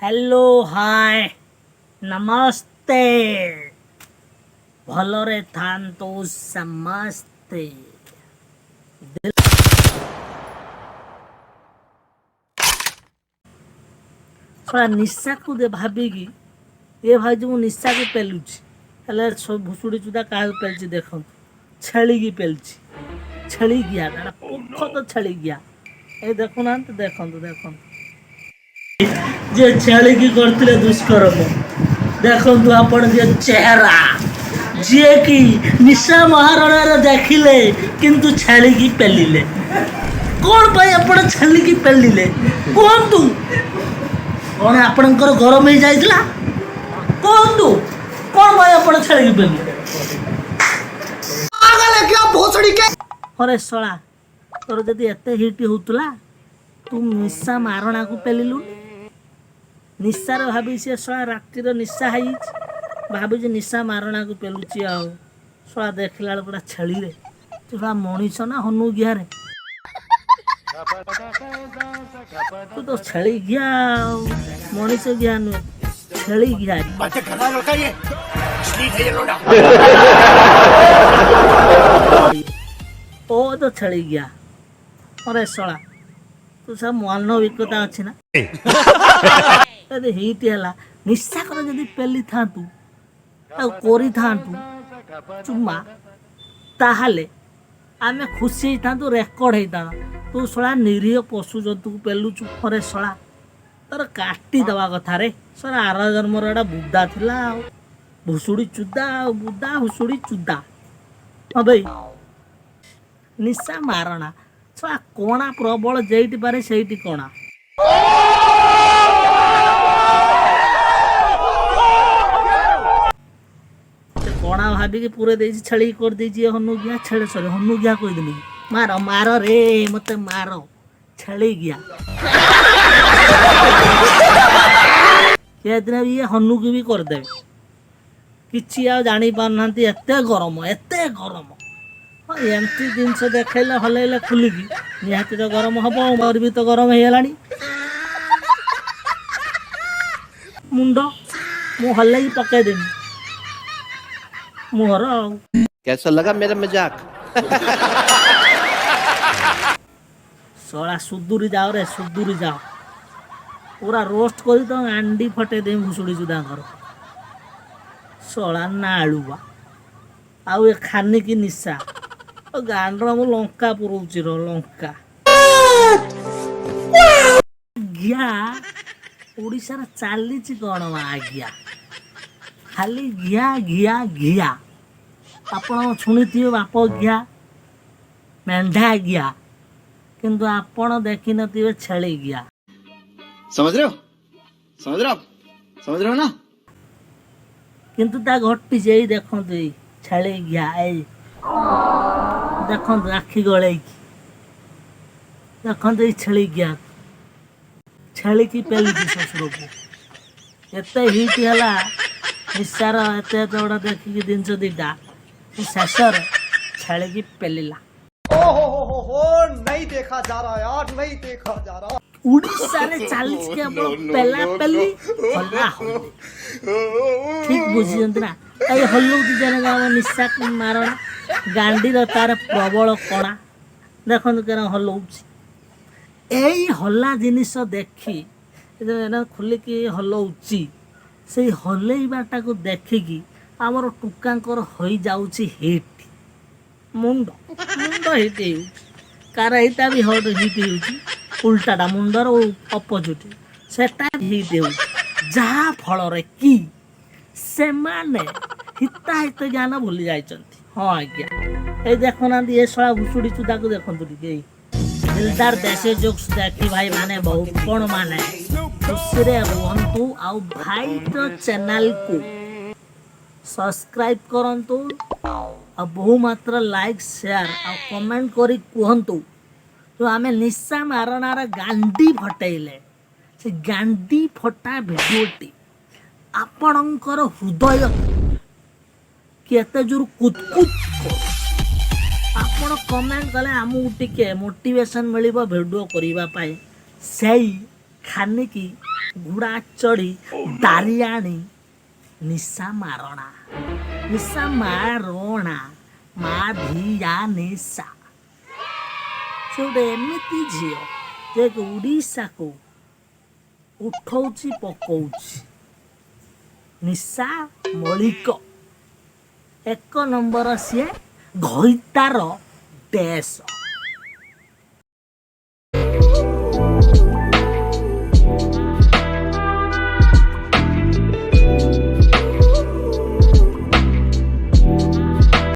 Hello hi नमस्ते भलरे थांतु समस्ते थोड़ा निशा को दे भाभी ये भाई जो निशा को पेलुची हेले सब भुसुड़ी चुदा का पेलची देखो छेली की पेलची छेली गया तारा पुख तो छेली गया ए देखो ना तो देखो जे छेली की करथिले दुष्कर्म देखो आपण जे चेहरा जे कि निशा महाराणा रे देखिले किंतु छेली की पेलिले कोन भाई आपण छेली की पेलिले कोन तू कौन आपणकर गरम हो जाइला कहतु कौन भाई आपण छेली की पेलिले पागल है क्या भोसड़ी के अरे सळा तोर जदी एते हिट होतला तू निशा महाराणा को पेलिलु निशार भाभी से सळा रातिर निशा है भाभी निशा महाराणा को पेलुची आ सळा देखला बड़ा छेली रे तू सळा मनीष ना हनु गिया रे तू तो छेली गया मनीष गया नु छेली गया बातें करना लड़का ये असली है ये लोड़ा ओ तो छेली गया अरे सळा तू सब मानविकता अछि ना अरे हिट है निशा कर जदि पेली था तू कोरी था तू चुम्मा ताहले आमे खुशी था तू रेकर्ड होता तू सड़ा निरीह पशु जंतु पेलुचु फरे सड़ा तर काटी दवा कथा रे सड़ा आर जन्मर एटा बुदा थिला भुसुड़ी चुदा बुदा भुसुड़ी चुदा हाँ भाई निशा मारणा सड़ा कोणा प्रबल जेठी पारे सेठी कोणा कोणा भाभी के पूरे देजी छेली कर देजी हनु गया छेले सॉरी हनु गया कोई दिनी मारो मारो रे मते मारो छेली गया ये दिन ये हनु की भी कर दे किछि आ जानी पार नांती एते गरम एमती जिनस देखैले हलैले खुलिकी निहाती तो गरम हबो मोर भी तो गरम हे लानी मुंडो मु हल्लाई पके देनी मुहर कैसा लगा मेरा मजाक सोला सुदूरी जाओ रे सुदूरी जाओ पूरा रोस्ट करी तो अंडी फटे दे भुसुड़ी जुदा कर सोला नालुआ आउ ए खानी की निशा गांडर मु लंका पुरौची रो लंका गया ओडिसा रे चालीची कोन आज्ञा खाली घिया घिया घिया आपण शुणिथिबे बाप घिया मेंढा घिया किंतु आपण देखि नथिबे छेली घिया समझ रहे हो ना किंतु ता घट्टी जेई देखंतु छेली घिया ए देखंतु आखी गळे देखंतु छेली घिया छेली की पेली ससुर को एते हिट हला निशार एते बड़ा देखिकी जिनस दीटा शेषर छेली की पेलिला हो नहीं देखा जा रहा यार नहीं देखा जा रहा उड़ीसा रे 40 के पेला पेली हल्ला ठीक बुझी ना ए हल्लू की जने गाव निशा मारणा गांडी रो तार प्रबल कणा देखन केना हल्लौची एई हल्ला जिनिस देखी एना खुली की हल्लौची से हल्लैबाटा को देखिकी आमर टुकांकर हो जाउची हिट मुंड हिट कार एटा भी हट हिट हो उल्टाटा मुंडर अपोजिट सेटा हिट हो जहा फल रे कि से माने हिताहित ज्ञान भूली जाइछंती हाँ आज्ञा ए देखो ना ये सळा भुसुड़ी चुदा को देखंतु टिके दिलदारदेशजोक्स देखी भाई माने बहुत कोन माने खुशी रुहतु आ भाई तो चैनल को सब्सक्राइब करंतु आ बहु मात्रा लाइक शेयर आ कमेंट करी कहंतु तो आमे निशा मारणार गांडी फटेइले से गांडी फटा भिडियोटी आपणकर हृदय केते जोर कुतकुत आपण कमेंट कले आमु टिके मोटिवेशन मिलिबो भिडियो करिबा पाए सेई खानी की ଘୋଡ଼ା ଚଢ଼ି ଦାରି ଆଣି ନିଶା ମାରଣା ନିଶା ମାରଣା ମା ଧିଆ ନିଶା। ସେ ଗୋଟେ ଏମିତି ଝିଅ ଯେ ଓଡ଼ିଶାକୁ ଉଠଉଛି ପକଉଛି। ନିଶା ମଳିକ ଏକ ନମ୍ବର ସିଏ ଘଇତାର ଡେସ୍।